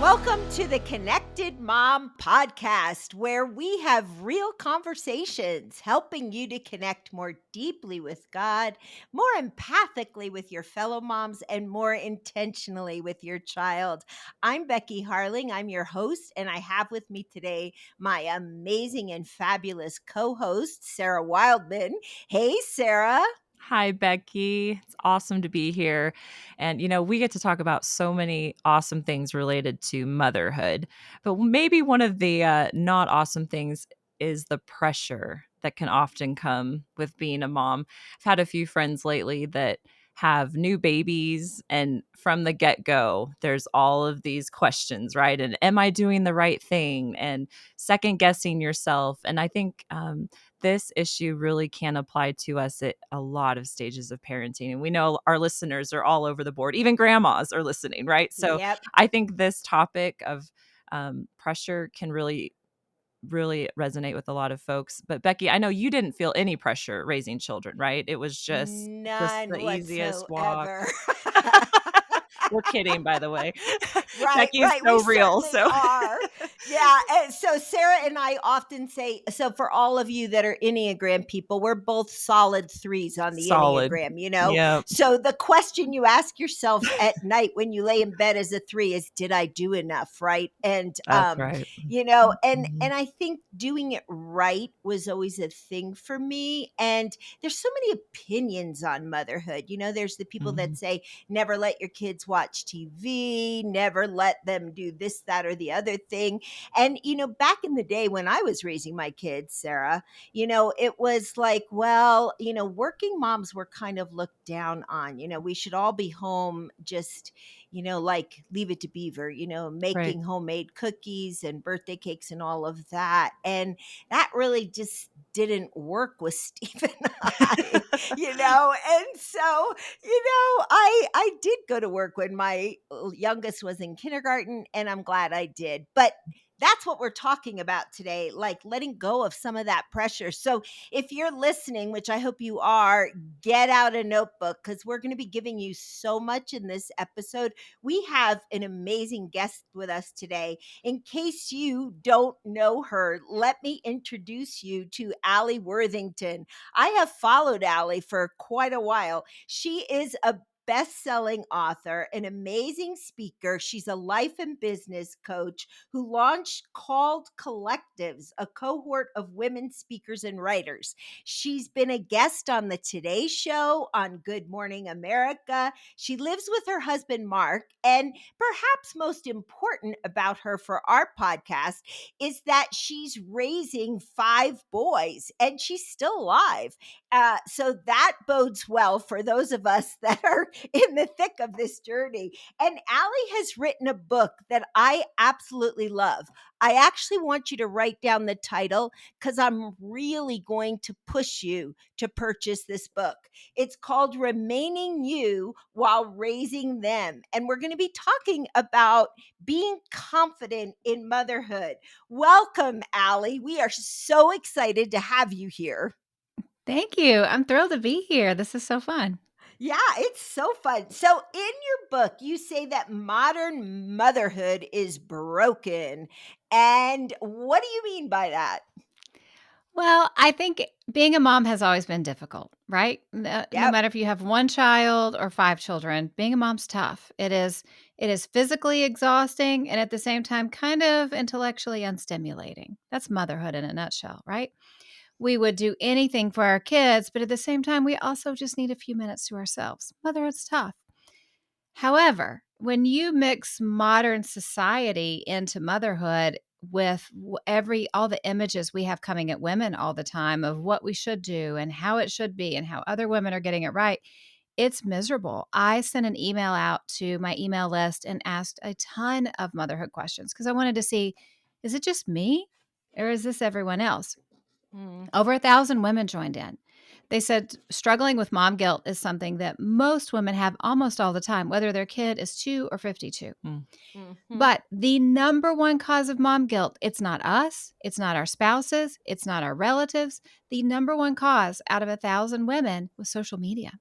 Welcome to the Connected Mom podcast, where we have real conversations helping you to connect more deeply with God, more empathically with your fellow moms, and more intentionally with your child. I'm Becky Harling. I'm your host, and I have with me today my amazing and fabulous co host, Sarah Wildman. Hey, Sarah. Hi, Becky. It's awesome to be here. And, we get to talk about so many awesome things related to motherhood. But maybe one of the not awesome things is the pressure that can often come with being a mom. I've had a few friends lately that have new babies, and from the get go, there's all of these questions, right? And am I doing the right thing? And second guessing yourself. And I think, this issue really can apply to us at a lot of stages of parenting. And we know our listeners are all over the board. Even grandmas are listening, right? So Yep. I think this topic of pressure can really resonate with a lot of folks. But Becky, I know you didn't feel any pressure raising children, right? It was just None the easiest walk. whatsoever. We're kidding, by the way. Right, Becky's right. We so real. certainly So are. Yeah. And so Sarah and I often say, so for all of you that are Enneagram people, we're both solid threes on the solid. Enneagram. Yeah, So the question you ask yourself at night when you lay in bed as a three is, did I do enough? Right. And, that's right. and I think doing it right was always a thing for me. And there's so many opinions on motherhood. There's the people that Mhm. say, never let your kids watch TV, never let them do this, that, or the other thing. And, back in the day when I was raising my kids, Sarah, it was like, well, working moms were kind of looked down on. We should all be home just, like Leave It to Beaver, Right. making homemade cookies and birthday cakes and all of that. And that really just didn't work with Steve and and so I did go to work when my youngest was in kindergarten, and I'm glad I did. But that's what we're talking about today, like letting go of some of that pressure. So if you're listening, which I hope you are, get out a notebook because we're going to be giving you so much in this episode. We have an amazing guest with us today. In case you don't know her, let me introduce you to Alli Worthington. I have followed Alli for quite a while. She is a best-selling author, an amazing speaker. She's a life and business coach who launched Called Collectives, a cohort of women speakers and writers. She's been a guest on the Today Show, on Good Morning America. She lives with her husband, Mark, and perhaps most important about her for our podcast is that she's raising 5 boys and she's still alive. So that bodes well for those of us that are in the thick of this journey. And Alli has written a book that I absolutely love. I actually want you to write down the title because I'm really going to push you to purchase this book. It's called Remaining You While Raising Them. And we're going to be talking about being confident in motherhood. Welcome, Alli. We are so excited to have you here. Thank you. I'm thrilled to be here. This is so fun. Yeah, it's so fun. So, in your book, you say that modern motherhood is broken. And what do you mean by that? Well, I think being a mom has always been difficult, right? No Yep. matter if you have one child or 5 children, being a mom's tough. It is physically exhausting and at the same time kind of intellectually unstimulating. That's motherhood in a nutshell, right? We would do anything for our kids, but at the same time we also just need a few minutes to ourselves. Motherhood's tough. However, when you mix modern society into motherhood with all the images we have coming at women all the time of what we should do and how it should be and how other women are getting it right, it's miserable. I sent an email out to my email list and asked a ton of motherhood questions because I wanted to see, is it just me or is this everyone else? Over 1,000 women joined in. They said struggling with mom guilt is something that most women have almost all the time, whether their kid is 2 or 52. Mm. Mhm. But the number one cause of mom guilt, it's not us, it's not our spouses, it's not our relatives. The number one cause out of 1,000 women was social media.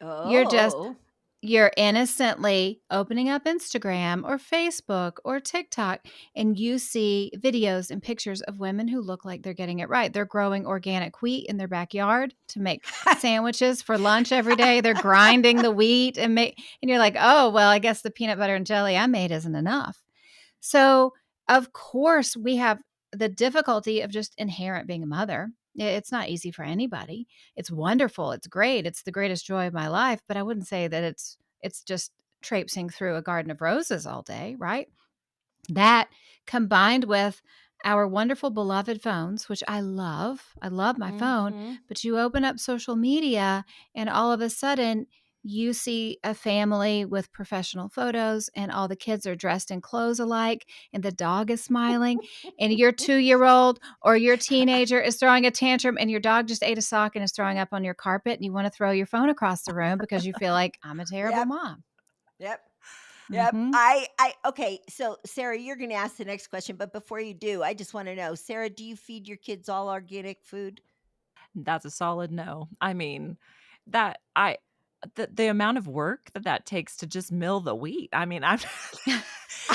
You're just Oh. you're innocently opening up Instagram or Facebook or TikTok, and you see videos and pictures of women who look like they're getting it right. They're growing organic wheat in their backyard to make sandwiches for lunch every day. They're grinding the wheat and you're like, oh, well, I guess the peanut butter and jelly I made isn't enough. So, of course, we have the difficulty of just inherent being a mother. It's not easy for anybody. It's wonderful. It's great. It's the greatest joy of my life, but I wouldn't say that it's just traipsing through a garden of roses all day, right? That combined with our wonderful beloved phones, which I love my phone, but you open up social media and all of a sudden you see a family with professional photos and all the kids are dressed in clothes alike and the dog is smiling and your 2-year-old or your teenager is throwing a tantrum and your dog just ate a sock and is throwing up on your carpet and you want to throw your phone across the room because you feel like I'm a terrible Yep. mom. Yep. Yep. Mm-hmm. Okay. So, Sarah, you're going to ask the next question, but before you do, I just want to know, Sarah, do you feed your kids all organic food? That's a solid no. I mean, that I the amount of work that takes to just mill the wheat. I mean, I'm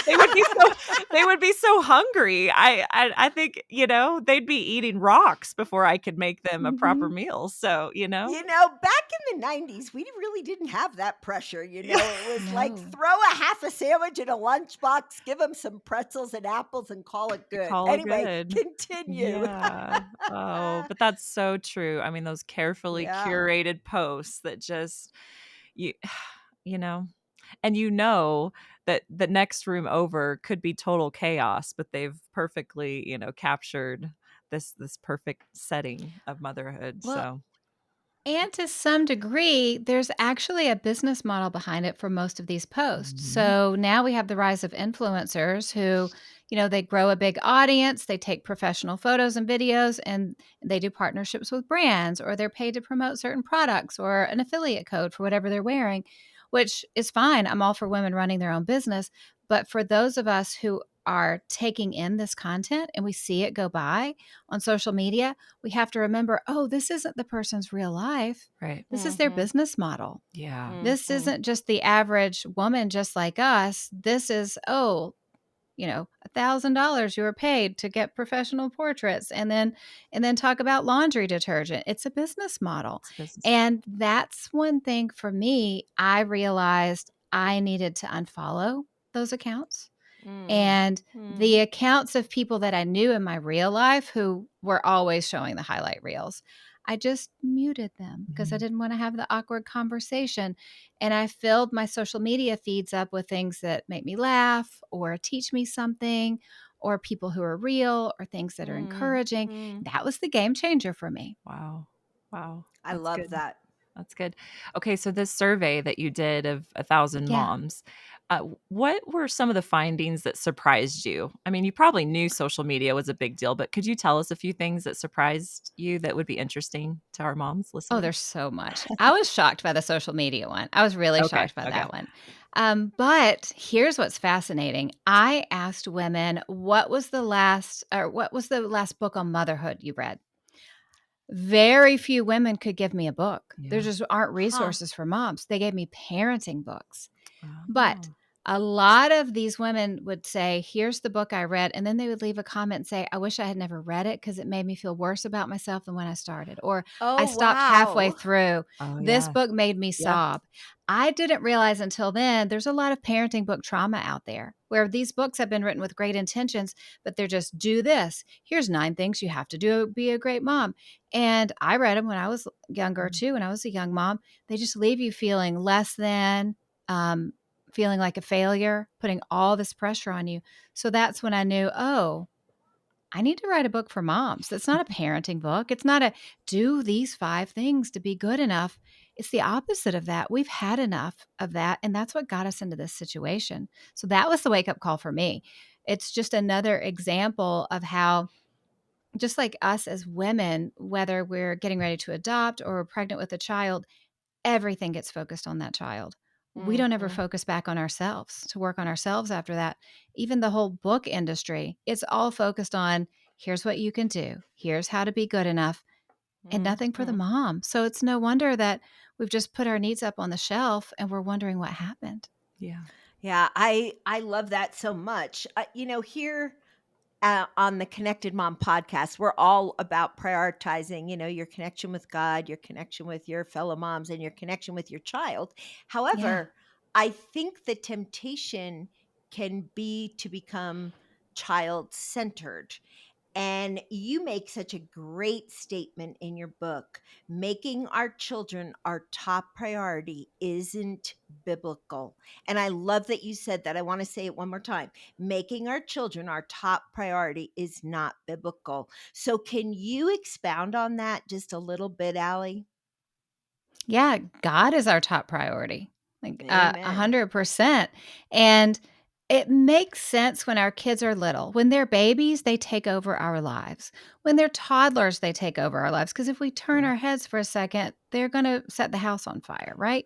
they would be so they would be so hungry. I think, they'd be eating rocks before I could make them a proper Mm-hmm. meal. So, Back in the 90s, we really didn't have that pressure. It was like No. throw a half a sandwich in a lunchbox, give them some pretzels and apples, and call it good. call it Anyway, good. continue. Yeah. Oh, but that's so true. I mean, those carefully Yeah. curated posts that just you you know, and that the next room over could be total chaos, but they've perfectly, captured this perfect setting of motherhood. Well, So, and to some degree, there's actually a business model behind it for most of these posts. mhm, So now we have the rise of influencers who, they grow a big audience, they take professional photos and videos, and they do partnerships with brands, or they're paid to promote certain products or an affiliate code for whatever they're wearing, which is fine. I'm all for women running their own business. But for those of us who are taking in this content and we see it go by on social media, we have to remember, oh, this isn't the person's real life. right. This is their Mhm. business model. Yeah. This Mhm. isn't just the average woman just like us. This is, $1,000 you were paid to get professional portraits and then talk about laundry detergent. It's a business model. It's business. And that's one thing for me, I realized I needed to unfollow those accounts. And the Mhm. accounts of people that I knew in my real life who were always showing the highlight reels, I just muted them because I Mhm. didn't want to have the awkward conversation. And I filled my social media feeds up with things that make me laugh or teach me something or people who are real or things that are encouraging. Mhm. That was the game changer for me. Wow. Wow. I That's love good. that. That's good. Okay, so this survey that you did of 1,000 Yeah. moms, what were some of the findings that surprised you? I mean, you probably knew social media was a big deal, but could you tell us a few things that surprised you that would be interesting to our moms Oh, listening? there's so much. I was shocked by the social media one. I was really Okay, shocked by okay. that one. But here's what's fascinating. I asked women, what was the last book on motherhood you read? Very few women could give me a book. There Yeah. just aren't Huh. resources for moms. They gave me parenting books. But Oh, a lot of these women would say, here's the book I read. And then they would leave a comment and say, I wish I had never read it because it made me feel worse about myself than when I started. Or I Oh, stopped halfway wow. through. oh This yeah. book made me Yeah. sob. I didn't realize until then there's a lot of parenting book trauma out there where these books have been written with great intentions, but they're just do this. Here's 9 things you have to do to be a great mom. And I read them when I was younger Mm, too, when I was a young mom. They just leave you feeling less than, um, feeling like a failure, putting all this pressure on you. So that's when I knew, oh, I need to write a book for moms. It's not a parenting book. It's not a do these 5 things to be good enough. It's the opposite of that. We've had enough of that. And that's what got us into this situation. So that was the wake up call for me. It's just another example of how, just like us as women, whether we're getting ready to adopt or we're pregnant with a child, everything gets focused on that child. We don't ever Mhm. focus back on ourselves to work on ourselves after that. Even the whole book industry, it's all focused on here's what you can do, here's how to be good enough. and nothing for the Mhm. mom. So it's no wonder that we've just put our needs up on the shelf and we're wondering what happened. Yeah. Yeah, I love that so much. Here on the Connected Mom podcast, we're all about prioritizing, your connection with God, your connection with your fellow moms, and your connection with your child. Yeah. However, I think the temptation can be to become child centered. And you make such a great statement in your book. Making our children our top priority isn't biblical. And I love that you said that. I want to say it one more time. Making our children our top priority is not biblical. So, can you expound on that just a little bit, Allie? Yeah, God is our top priority, like Amen. 100%. And it makes sense when our kids are little. When they're babies, they take over our lives. When they're toddlers, they take over our lives. Because if we turn Yeah. our heads for a second, they're going to set the house on fire, right?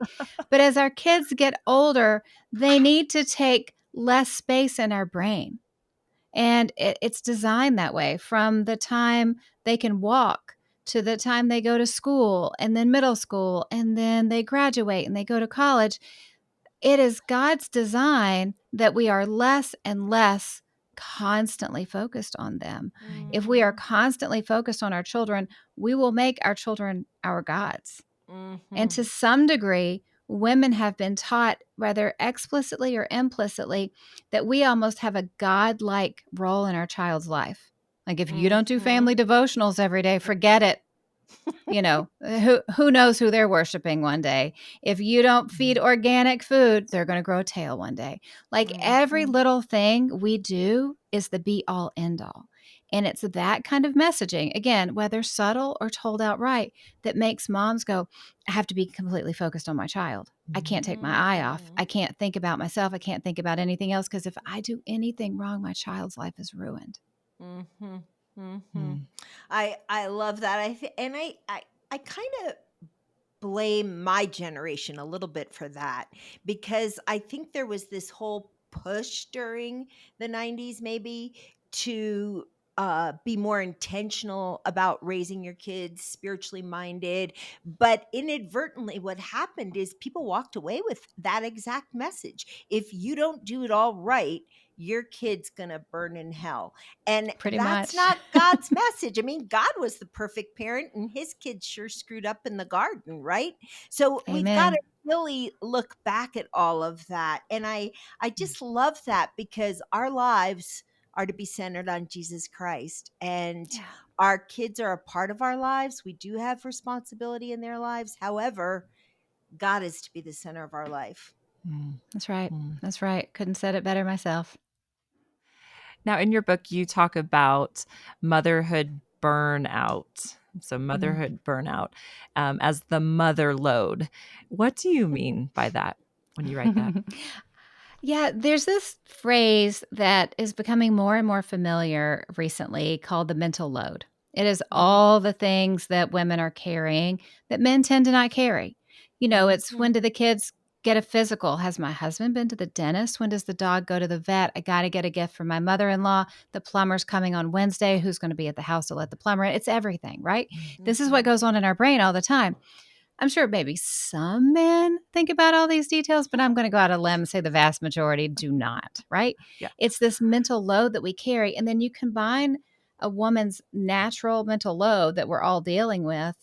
But as our kids get older, they need to take less space in our brain. And it's designed that way from the time they can walk to the time they go to school and then middle school and then they graduate and they go to college. It is God's design that we are less and less constantly focused on them. If we are Mhm. constantly focused on our children, we will make our children our gods. And to Mhm. some degree, women have been taught, whether explicitly or implicitly, that we almost have a godlike role in our child's life. Like if you don't do Mhm. family devotionals every day, forget it. Who knows who they're worshiping one day. If you don't feed organic food, they're going to grow a tail one day. Like every Mhm. little thing we do is the be all end all. And it's that kind of messaging, again, whether subtle or told outright, that makes moms go, I have to be completely focused on my child. I can't take my eye off. I Mhm. can't think about myself. I can't think about anything else because if I do anything wrong, my child's life is ruined. Mhm. Mhm. Mm. I love that. I kind of blame my generation a little bit for that because I think there was this whole push during the 90s maybe to be more intentional about raising your kids spiritually minded, but inadvertently what happened is people walked away with that exact message. If you don't do it all right, your kid's gonna burn in hell. And Pretty that's much. not God's message. I mean, God was the perfect parent and his kids sure screwed up in the garden, right? So we've got to Amen. really look back at all of that. And I just love that because our lives are to be centered on Jesus Christ, and Yeah. our kids are a part of our lives. We do have responsibility in their lives. However, God is to be the center of our life. Mm. That's right. Mm. That's right. Couldn't said it better myself. Now, in your book, you talk about motherhood burnout. So, Mm. motherhood burnout as the mother load. What do you mean by that when you write that? Yeah, there's this phrase that is becoming more and more familiar recently called the mental load. It is Mhm. all the things that women are carrying that men tend to not carry. It's when do Mhm. the kids get a physical? Has my husband been to the dentist? When does the dog go to the vet? I got to get a gift from my mother in law. The plumber's coming on Wednesday. Who's going to be at the house to let the plumber in? It's everything, right? This is what Mhm. goes on in our brain all the time. I'm sure maybe some men think about all these details, but I'm going to go out on a limb and say the vast majority do not, right? Yeah. It's this mental load that we carry. And then you combine a woman's natural mental load that we're all dealing with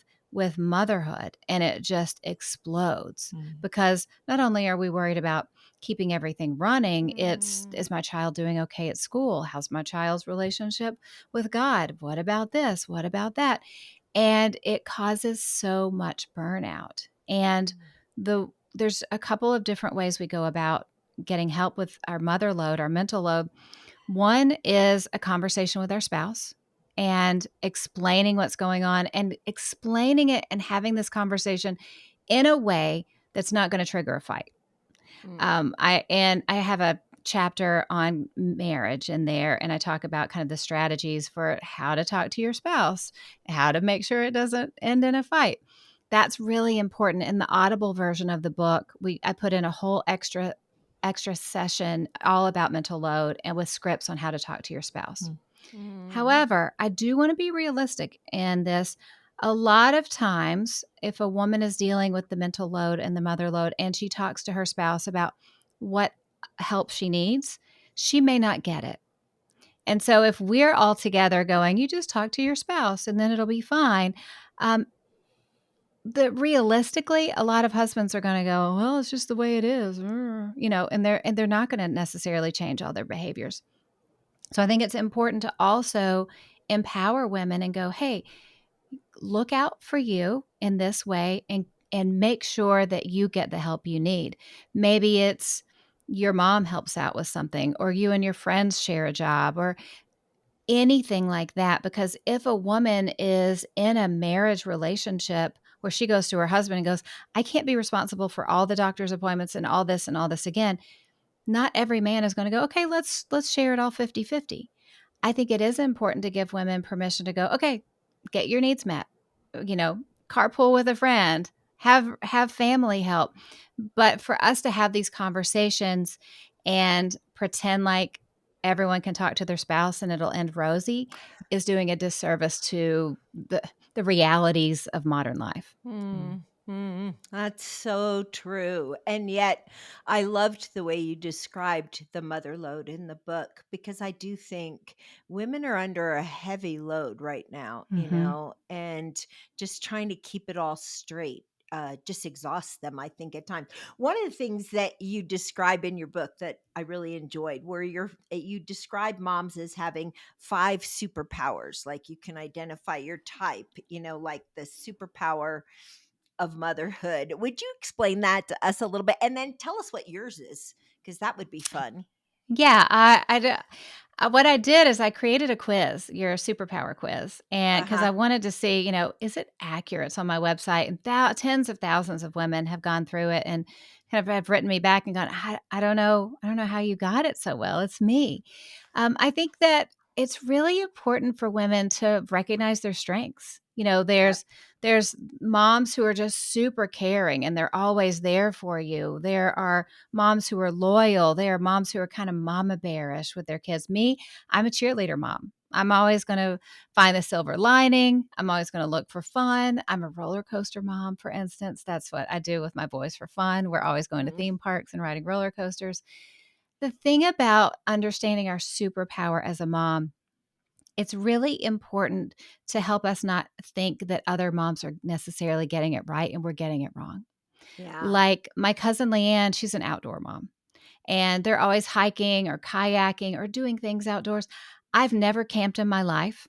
motherhood, and it just explodes Mm. because not only are we worried about keeping everything running, it's Mm. is my child doing okay at school? How's my child's relationship with God? What about this? What about that? And it causes so much burnout. And there's a couple of different ways we go about getting help with our mother load, our mental load. One is a conversation with our spouse and explaining what's going on and explaining it and having this conversation in a way that's not going to trigger a fight. Mm. I have a chapter on marriage in there, and I talk about kind of the strategies for how to talk to your spouse, how to make sure it doesn't end in a fight. That's really important. In the Audible version of the book, I put in a whole extra session all about mental load and with scripts on how to talk to your spouse. Mm. Mm. However, I do want to be realistic in this. A lot of times, if a woman is dealing with the mental load and the mother load, and she talks to her spouse about what help she needs, she may not get it. And so if we're all together going, you just talk to your spouse and then it'll be fine. Um, realistically, a lot of husbands are going to go, well, it's just the way it is, and they're not going to necessarily change all their behaviors. So I think it's important to also empower women and go, hey, look out for you in this way and make sure that you get the help you need. Maybe it's your mom helps out with something, or you and your friends share a job, or anything like that. Because if a woman is in a marriage relationship where she goes to her husband and goes, I can't be responsible for all the doctor's appointments and all this again, not every man is going to go, okay, let's share it all 50-50. I think it is important to give women permission to go, okay, get your needs met, carpool with a friend, have family help. But for us to have these conversations and pretend like everyone can talk to their spouse and it'll end rosy is doing a disservice to the realities of modern life. That's so true. And yet, I loved the way you described the mother load in the book because I do think women are under a heavy load right now, Mhm. and just trying to keep it all straight. Just exhausts them, I think, at times. One of the things that you describe in your book that I really enjoyed, where you describe moms as having 5 superpowers, like you can identify your type, like the superpower of motherhood. Would you explain that to us a little bit? And then tell us what yours is, because that would be fun. Yeah, what I did is I created a quiz, your superpower quiz, and because Uh-huh. I wanted to see, is it accurate? It's on my website, and tens of thousands of women have gone through it and kind of have written me back and gone, I don't know how you got it so well. It's me. I think that it's really important for women to recognize their strengths. Yep. There's moms who are just super caring and they're always there for you. There are moms who are loyal. There are moms who are kind of mama bearish with their kids. Me, I'm a cheerleader mom. I'm always going to find the silver lining. I'm always going to look for fun. I'm a roller coaster mom, for instance. That's what I do with my boys for fun. We're always going to Mhm. theme parks and riding roller coasters. The thing about understanding our superpower as a mom, it's really important to help us not think that other moms are necessarily getting it right and we're getting it wrong. Yeah. Like my cousin Leanne, she's an outdoor mom and they're always hiking or kayaking or doing things outdoors. I've never camped in my life.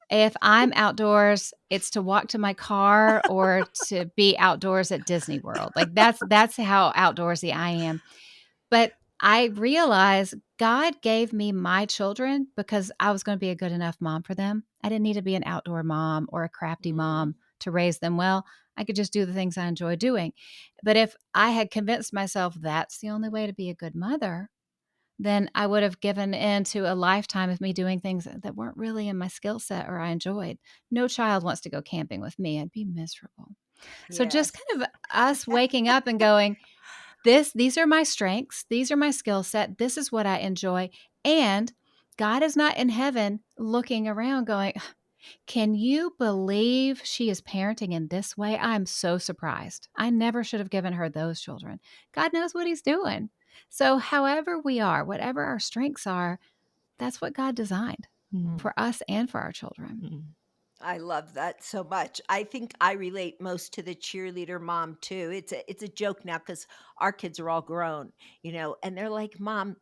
If I'm outdoors, it's to walk to my car or to be outdoors at Disney World. Like that's how outdoorsy I am. But I realized God gave me my children because I was going to be a good enough mom for them. I didn't need to be an outdoor mom or a crafty Mm. mom to raise them well. I could just do the things I enjoy doing. But if I had convinced myself that's the only way to be a good mother, then I would have given in to a lifetime of me doing things that weren't really in my skill set or I enjoyed. No child wants to go camping with me. I'd be miserable. So just Yes. kind of us waking up and going, these are my strengths, these are my skill set, this is what I enjoy. And God is not in heaven looking around going, can you believe she is parenting in this way? I'm so surprised. I never should have given her those children. God knows what he's doing. So however we are, whatever our strengths are, that's what God designed Mm, for us and for our children. mm. I love that so much. I think I relate most to the cheerleader mom too. It's a joke now because our kids are all grown, and they're like, "Mom,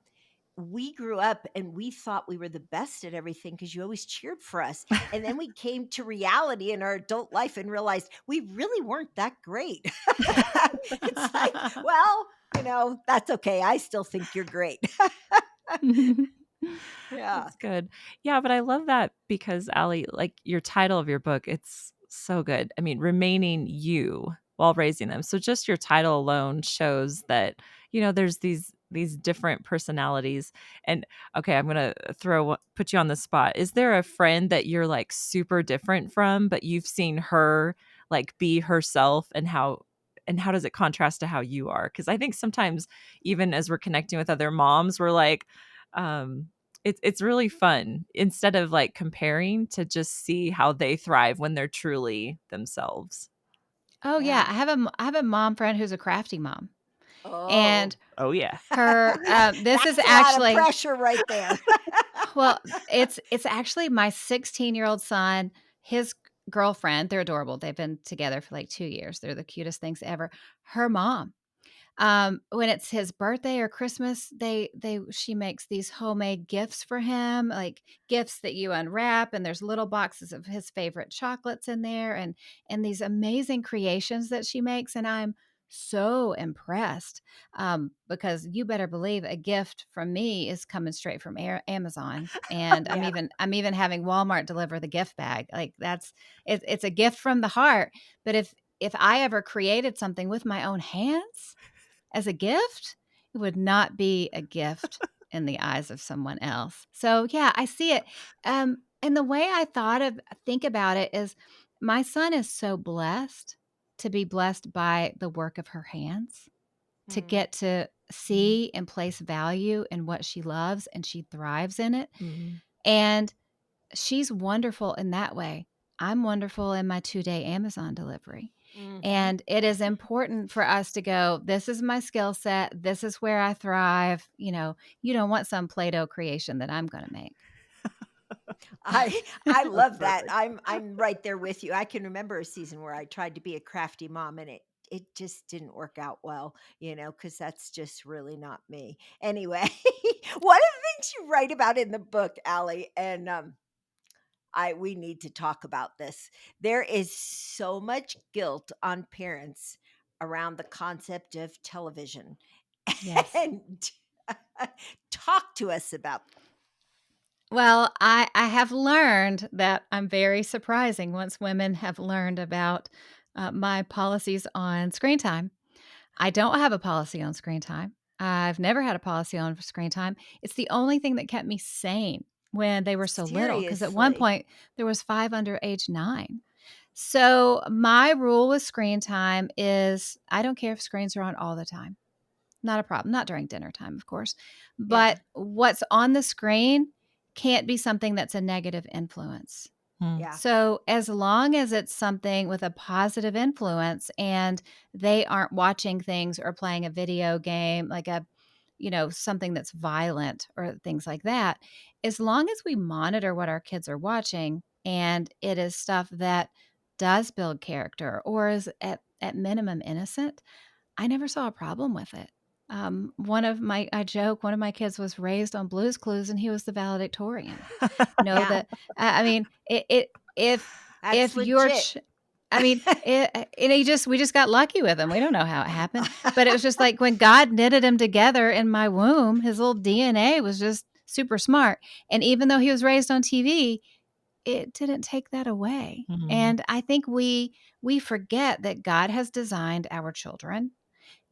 we grew up and we thought we were the best at everything because you always cheered for us. And then we came to reality in our adult life and realized we really weren't that great." It's like, well, that's okay. I still think you're great. Yeah. That's good. Yeah, but I love that because Allie, like your title of your book, it's so good. I mean, remaining you while raising them. So just your title alone shows that, there's these different personalities. And okay, I'm going to put you on the spot. Is there a friend that you're like super different from, but you've seen her like be herself and how does it contrast to how you are? Cuz I think sometimes even as we're connecting with other moms, we're like it's really fun instead of like comparing to just see how they thrive when they're truly themselves. Oh, yeah. Yeah. I have a mom friend who's a crafty mom, Oh. and Oh yeah. this is That's a lot of actually pressure right there. well, it's actually my 16-year-old son, his girlfriend. They're adorable. They've been together for like 2 years. They're the cutest things ever. Her mom. When it's his birthday or Christmas, she makes these homemade gifts for him, like gifts that you unwrap, and there's little boxes of his favorite chocolates in there, and these amazing creations that she makes, and I'm so impressed. Because you better believe a gift from me is coming straight from Amazon, and Yeah. I'm even having Walmart deliver the gift bag. Like it's a gift from the heart. But if I ever created something with my own hands as a gift, it would not be a gift in the eyes of someone else. So yeah, I see it. And the way I think about it is my son is so blessed to be blessed by the work of her hands, to Mm. get to see and place value in what she loves, and she thrives in it. Mhm. And she's wonderful in that way. I'm wonderful in my 2-day Amazon delivery. Mhm. And it is important for us to go, this is my skill set. This is where I thrive. You don't want some Play-Doh creation that I'm going to make. I That's love that. perfect. I'm right there with you. I can remember a season where I tried to be a crafty mom and it just didn't work out well, because that's just really not me. Anyway, one of the things you write about in the book, Allie, and I we need to talk about this. There is so much guilt on parents around the concept of television. Yes. And talk to us about Well, I have learned that I'm very surprising once women have learned about my policies on screen time. I don't have a policy on screen time. I've never had a policy on screen time. It's the only thing that kept me sane when they were so little, because at one seriously. point there was 5 under age 9. So my rule with screen time is I don't care if screens are on all the time. Not a problem. Not during dinner time, of course. Yeah. But what's on the screen can't be something that's a negative influence. Mm. Yeah. So as long as it's something with a positive influence and they aren't watching things or playing a video game, like something that's violent or things like that, as long as we monitor what our kids are watching and it is stuff that does build character or is at minimum innocent, I never saw a problem with it. I joke, one of my kids was raised on Blue's Clues and he was the valedictorian. Yeah. That I mean, it That's if your legit. ch I mean, we just got lucky with him. We don't know how it happened, but it was just like when God knitted him together in my womb, his little DNA was just super smart. And even though he was raised on TV, it didn't take that away. Mhm. And I think we forget that God has designed our children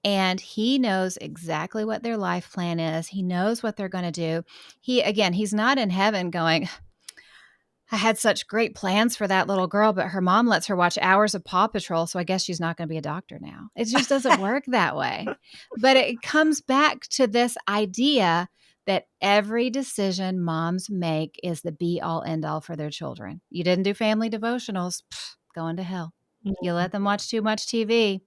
and he knows exactly what their life plan is. He knows what they're going to do. He's not in heaven going, I had such great plans for that little girl, but her mom lets her watch hours of Paw Patrol, so I guess she's not going to be a doctor now. It just doesn't work that way. But it comes back to this idea that every decision moms make is the be all end all for their children. You didn't do family devotionals, going to hell. You Mhm. let them watch too much TV,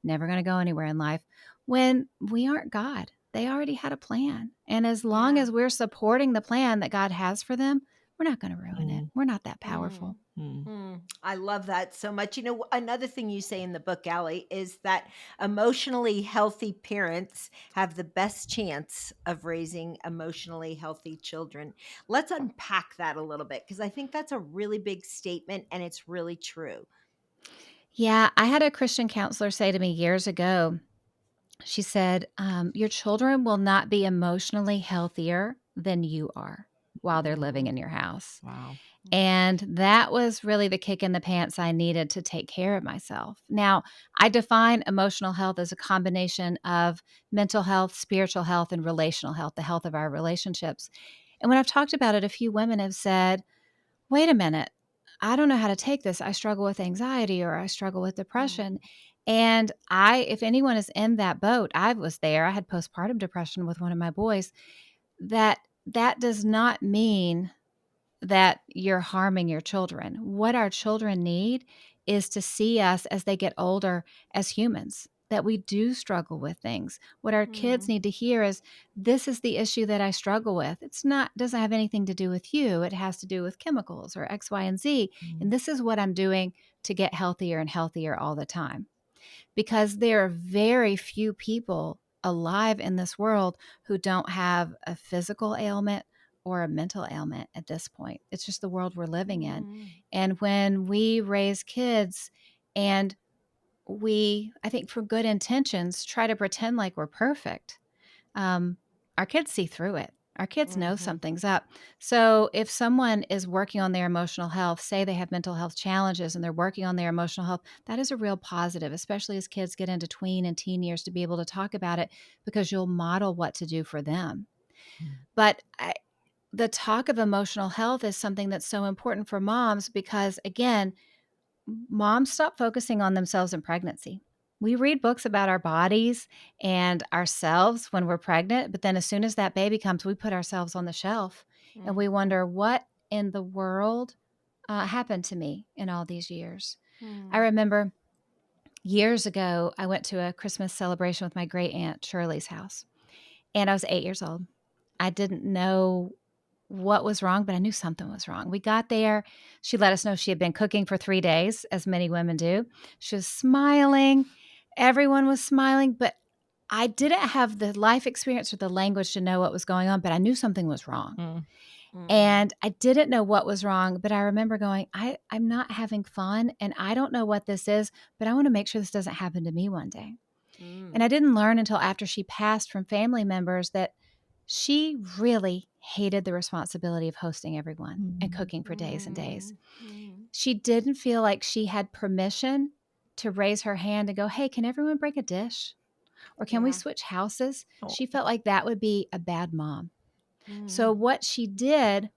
never going to go anywhere in life. When we aren't God, they already had a plan. And as long Yeah. as we're supporting the plan that God has for them, we're not going to ruin it. Mm. We're not that Mm. powerful. Mm. I love that so much. Another thing you say in the book, Allie, is that emotionally healthy parents have the best chance of raising emotionally healthy children. Let's unpack that a little bit because I think that's a really big statement and it's really true. Yeah, I had a Christian counselor say to me years ago, she said, your children will not be emotionally healthier than you are while they're living Mhm. in your house. Wow. And that was really the kick in the pants I needed to take care of myself. Now, I define emotional health as a combination of mental health, spiritual health, and relational health, the health of our relationships. And when I've talked about it, a few women have said, wait a minute, I don't know how to take this. I struggle with anxiety or I struggle with depression. Mm. And if anyone is in that boat, I was there. I had postpartum depression with one of my boys. That that does not mean that you're harming your children. What our children need is to see us as they get older as humans, that we do struggle with things. What our kids need to hear is, this is the issue that I struggle with. Doesn't have anything to do with you. It has to do with chemicals or X, Y, and Z. And this is what I'm doing to get healthier and healthier all the time. Because there are very few people alive in this world who don't have a physical ailment or a mental ailment at this point. It's just the world we're living in. And when we raise kids and I think for good intentions, try to pretend like we're perfect, our kids see through it. Our kids know something's up. So if someone is working on their emotional health, say they have mental health challenges and they're working on their emotional health, that is a real positive, especially as kids get into tween and teen years, to be able to talk about it, because you'll model what to do for them. But the talk of emotional health is something that's so important for moms because, again, moms stop focusing on themselves in pregnancy. We read books about our bodies and ourselves when we're pregnant, but then as soon as that baby comes, we put ourselves on the shelf and we wonder, what in the world happened to me in all these years? I remember years ago, I went to a Christmas celebration with my great aunt Shirley's house, and I was 8 years old. I didn't know what was wrong, but I knew something was wrong. We got there. She let us know she had been cooking for 3 days, as many women do. She was smiling. Everyone was smiling, but I didn't have the life experience or the language to know what was going on, but I knew something was wrong. And I didn't know what was wrong, but I remember going, I'm not having fun, and I don't know what this is, but I want to make sure this doesn't happen to me one day. And I didn't learn until after she passed from family members that she really hated the responsibility of hosting everyone and cooking for days and days. She didn't feel like she had permission to raise her hand and go, hey, can everyone bring a dish? Or can we switch houses? She felt like that would be a bad mom. So what she did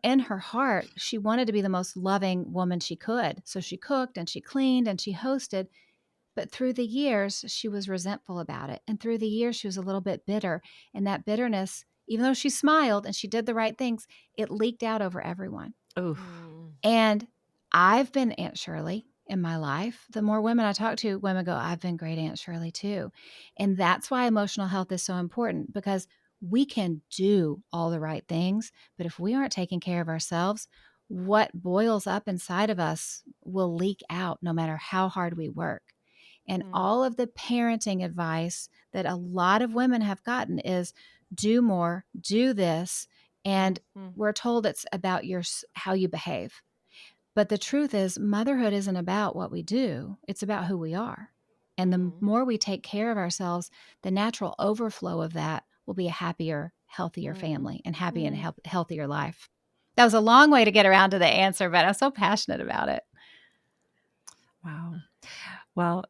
in her heart, she wanted to be the most loving woman she could. So she cooked and she cleaned and she hosted. But through the years, she was resentful about it. And through the years, she was a little bit bitter. And that bitterness, even though she smiled and she did the right things, it leaked out over everyone. And I've been Aunt Shirley in my life. The more women I talk to, women go, I've been great Aunt Shirley too. And that's why emotional health is so important, because we can do all the right things, but if we aren't taking care of ourselves, what boils up inside of us will leak out no matter how hard we work. And all of the parenting advice that a lot of women have gotten is do more, do this. And we're told it's about how you behave. But the truth is, motherhood isn't about what we do. It's about who we are. And the more we take care of ourselves, the natural overflow of that will be a happier, healthier family and happy and healthier life. That was a long way to get around to the answer, but I'm so passionate about it. Wow. Well,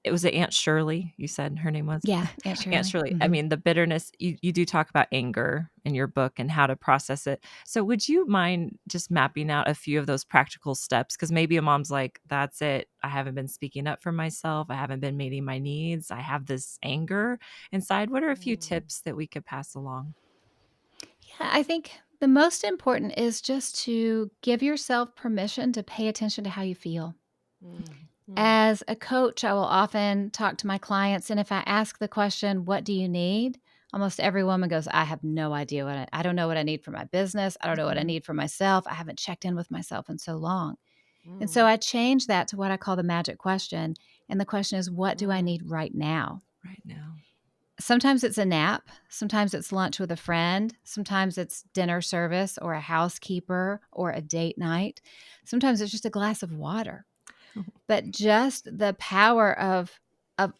it was Aunt Shirley, you said her name was? Yeah, Aunt Shirley. Aunt Shirley. I mean, the bitterness, you do talk about anger in your book and how to process it. So would you mind just mapping out a few of those practical steps? Because maybe a mom's like, that's it. I haven't been speaking up for myself. I haven't been meeting my needs. I have this anger inside. What are a few tips that we could pass along? Yeah, I think the most important is just to give yourself permission to pay attention to how you feel. As a coach, I will often talk to my clients, and if I ask the question, what do you need? Almost every woman goes, I have no idea I don't know what I need for my business. I don't know what I need for myself. I haven't checked in with myself in so long. And so I changed that to what I call the magic question. And the question is, what do I need right now? Right now. Sometimes it's a nap. Sometimes it's lunch with a friend. Sometimes it's dinner service or a housekeeper or a date night. Sometimes it's just a glass of water. But just the power of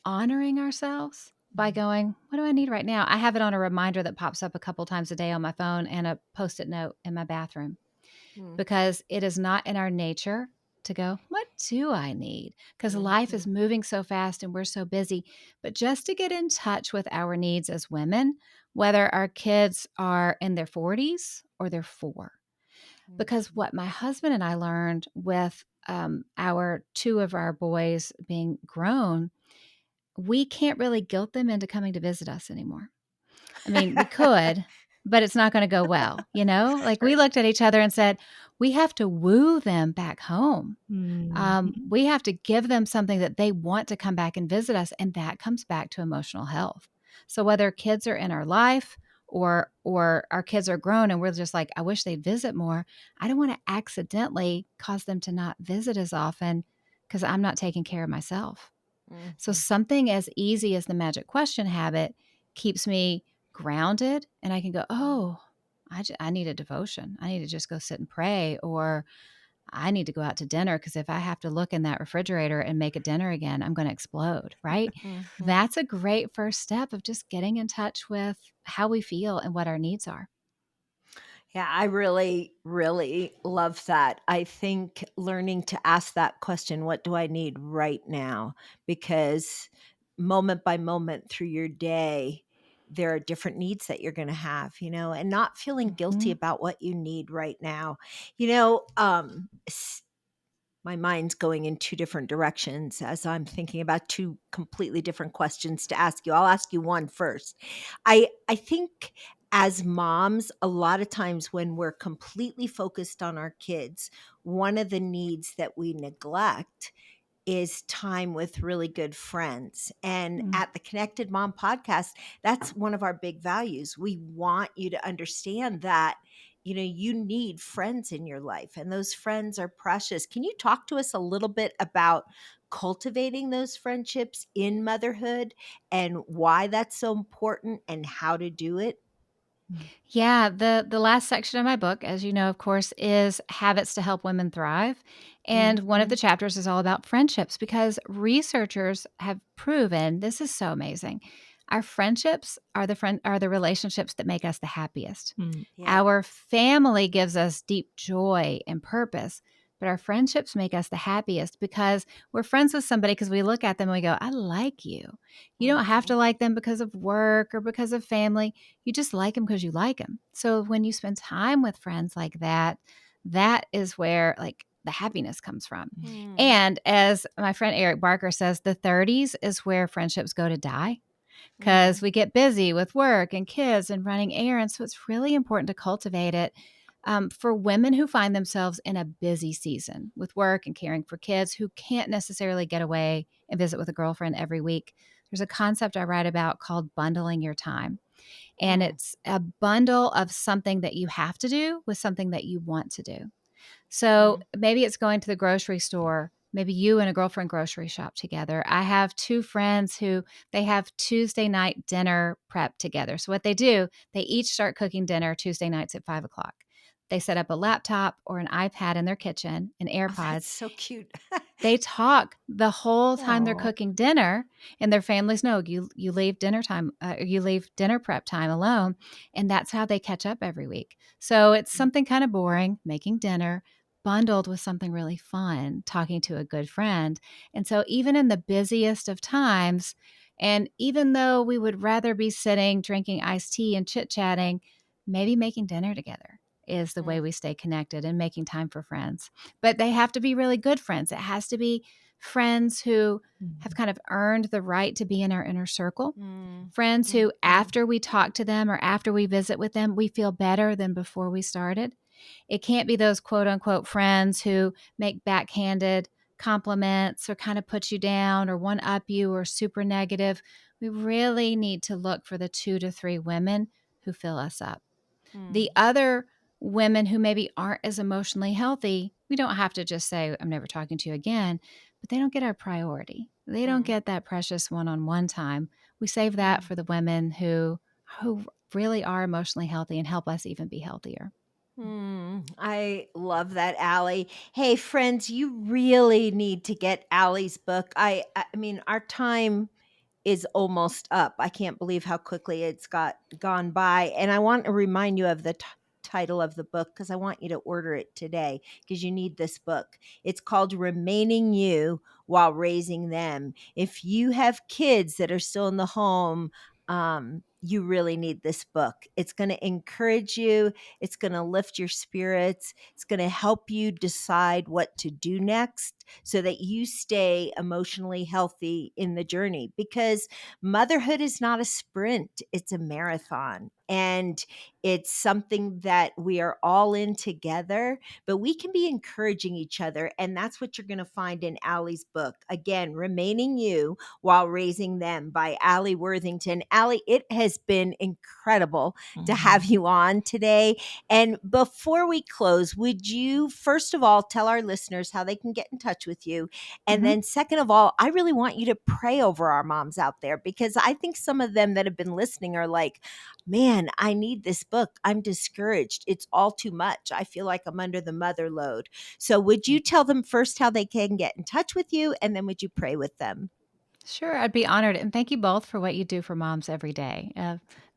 honoring ourselves by going, what do I need right now? I have it on a reminder that pops up a couple times a day on my phone and a Post-it note in my bathroom, because it is not in our nature to go, what do I need? Because life is moving so fast and we're so busy. But just to get in touch with our needs as women, whether our kids are in their 40s or they're 4. Because what my husband and I learned with our 2 of our boys being grown, we can't really guilt them into coming to visit us anymore. I mean, we could, but it's not going to go well. Like we looked at each other and said, we have to woo them back home. Mhm. We have to give them something that they want to come back and visit us. And that comes back to emotional health. So whether kids are in our life or our kids are grown and we're just like, I wish they'd visit more, I don't want to accidentally cause them to not visit as often because I'm not taking care of myself. So Mhm. something as easy as the magic question habit keeps me grounded, and I can go, oh, I need a devotion. I need to just go sit and pray, or I need to go out to dinner because if I have to look in that refrigerator and make a dinner again, I'm going to explode, right? Mhm. That's a great first step of just getting in touch with how we feel and what our needs are. Yeah, I really, really love that. I think learning to ask that question, what do I need right now? Because moment by moment through your day, there are different needs that you're going to have, and not feeling guilty Mhm. about what you need right now. You know, my mind's going in two different directions as I'm thinking about two completely different questions to ask you. I'll ask you one first. I think as moms, a lot of times when we're completely focused on our kids, one of the needs that we neglect is time with really good friends. And Mm. at the Connected Mom podcast, that's one of our big values. We want you to understand that you need friends in your life and those friends are precious. Can you talk to us a little bit about cultivating those friendships in motherhood and why that's so important and how to do it? Yeah, the last section of my book, as you know, of course, is Habits to Help Women Thrive. And one of the Mhm. chapters is all about friendships because researchers have proven this is so amazing. Our friendships are the relationships that make us the happiest. Mm. Yep. Our family gives us deep joy and purpose, but our friendships make us the happiest because we're friends with somebody because we look at them and we go, I like you. You don't have to Mhm. like them because of work or because of family. You just like them because you like them. So when you spend time with friends like that, that is where like the happiness comes from. Mm. And as my friend Eric Barker says, the 30s is where friendships go to die because Mm. we get busy with work and kids and running errands. So it's really important to cultivate it. For women who find themselves in a busy season with work and caring for kids who can't necessarily get away and visit with a girlfriend every week, there's a concept I write about called bundling your time. And Mm. it's a bundle of something that you have to do with something that you want to do. So Mm. maybe it's going to the grocery store. Maybe you and a girlfriend grocery shop together. I have two friends who they have Tuesday night dinner prep together. So what they do, they each start cooking dinner Tuesday nights at 5 o'clock. They set up a laptop or an iPad in their kitchen and Oh, that's AirPods. so cute. They talk the whole time they're Oh. cooking dinner, and their families know you leave dinner time, you leave dinner prep time alone, and that's how they catch up every week. So it's something kind of boring, making dinner, bundled with something really fun, talking to a good friend. And so even in the busiest of times, and even though we would rather be sitting drinking iced tea and chit chatting, maybe making dinner together is the way Mm. we stay connected and making time for friends. But they have to be really good friends. It has to be friends who have Mhm. kind of earned the right to be in our inner circle. Mm. Friends who, Mhm. after we talk to them or after we visit with them, we feel better than before we started. It can't be those quote unquote friends who make backhanded compliments or kind of put you down or one up you or super negative. We really need to look for the 2 to 3 women who fill us up. The Mm. other women who maybe aren't as emotionally healthy, we don't have to just say, I'm never talking to you again, but they don't get our priority. They don't Mm. get that precious one on one time. We save that Mm. for the women who really are emotionally healthy and help us even be healthier. I love that, Allie. Hey, friends, you really need to get Allie's book. I mean, our time is almost up. I can't believe how quickly it's got gone by. And I want to remind you of the title of the book because I want you to order it today because you need this book. It's called Remaining You While Raising Them. If you have kids that are still in the home, you really need this book. It's going to encourage you. It's going to lift your spirits. It's going to help you decide what to do next. balanced so that you stay emotionally healthy in the journey, because motherhood is not a sprint, it's a marathon. And it's something that we are all in together, but we can be encouraging each other. And that's what you're going to find in Alli's book. Again, Remaining You While Raising Them by Alli Worthington. Alli, it has been incredible to have you on today. And before we close, would you first of all tell our listeners how they can get in touch with you? And then second of all, I really want you to pray over our moms out there, because I think some of them that have been listening are like, man, I need this book. I'm discouraged. It's all too much. I feel like I'm under the mother load. So would you tell them first how they can get in touch with you, and then would you pray with them? Sure, I'd be honored, and thank you both for what you do for moms every day.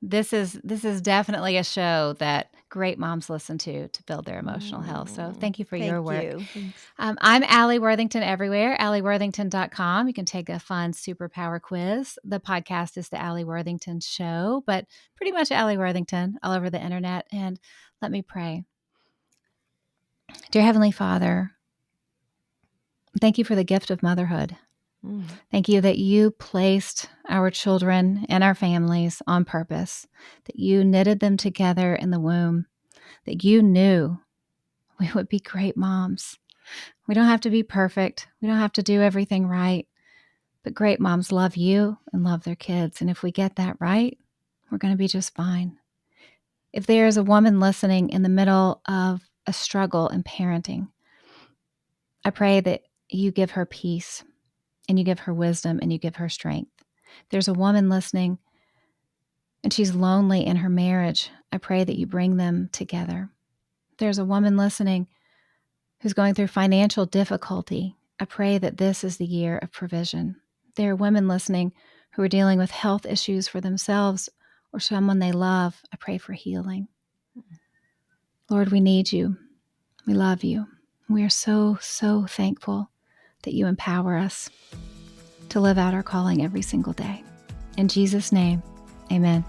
This is definitely a show that great moms listen to build their emotional health. So thank you for your Thank work. you. Thanks. I'm Alli Worthington everywhere, alliworthington.com. You can take a fun superpower quiz. The podcast is the Alli Worthington Show, but pretty much Alli Worthington all over the internet. And let me pray. Dear Heavenly Father, thank you for the gift of motherhood. Thank you that you placed our children and our families on purpose, that you knitted them together in the womb, that you knew we would be great moms. We don't have to be perfect. We don't have to do everything right. But great moms love you and love their kids. And if we get that right, we're going to be just fine. If there is a woman listening in the middle of a struggle in parenting, I pray that you give her peace, and you give her wisdom, and you give her strength. If there's a woman listening and she's lonely in her marriage, I pray that you bring them together. If there's a woman listening who's going through financial difficulty, I pray that this is the year of provision. If there are women listening who are dealing with health issues for themselves or someone they love, I pray for healing. Lord, we need you. We love you. We are so, so thankful that you empower us to live out our calling every single day. In Jesus' name, amen.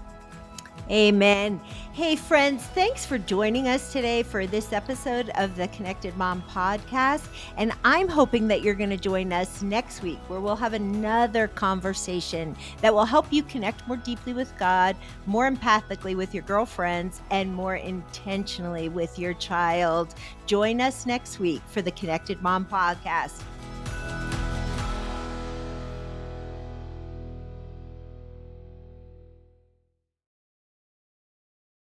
Amen. Hey, friends, thanks for joining us today for this episode of the Connected Mom podcast. And I'm hoping that you're going to join us next week, where we'll have another conversation that will help you connect more deeply with God, more empathically with your girlfriends, and more intentionally with your child. Join us next week for the Connected Mom podcast.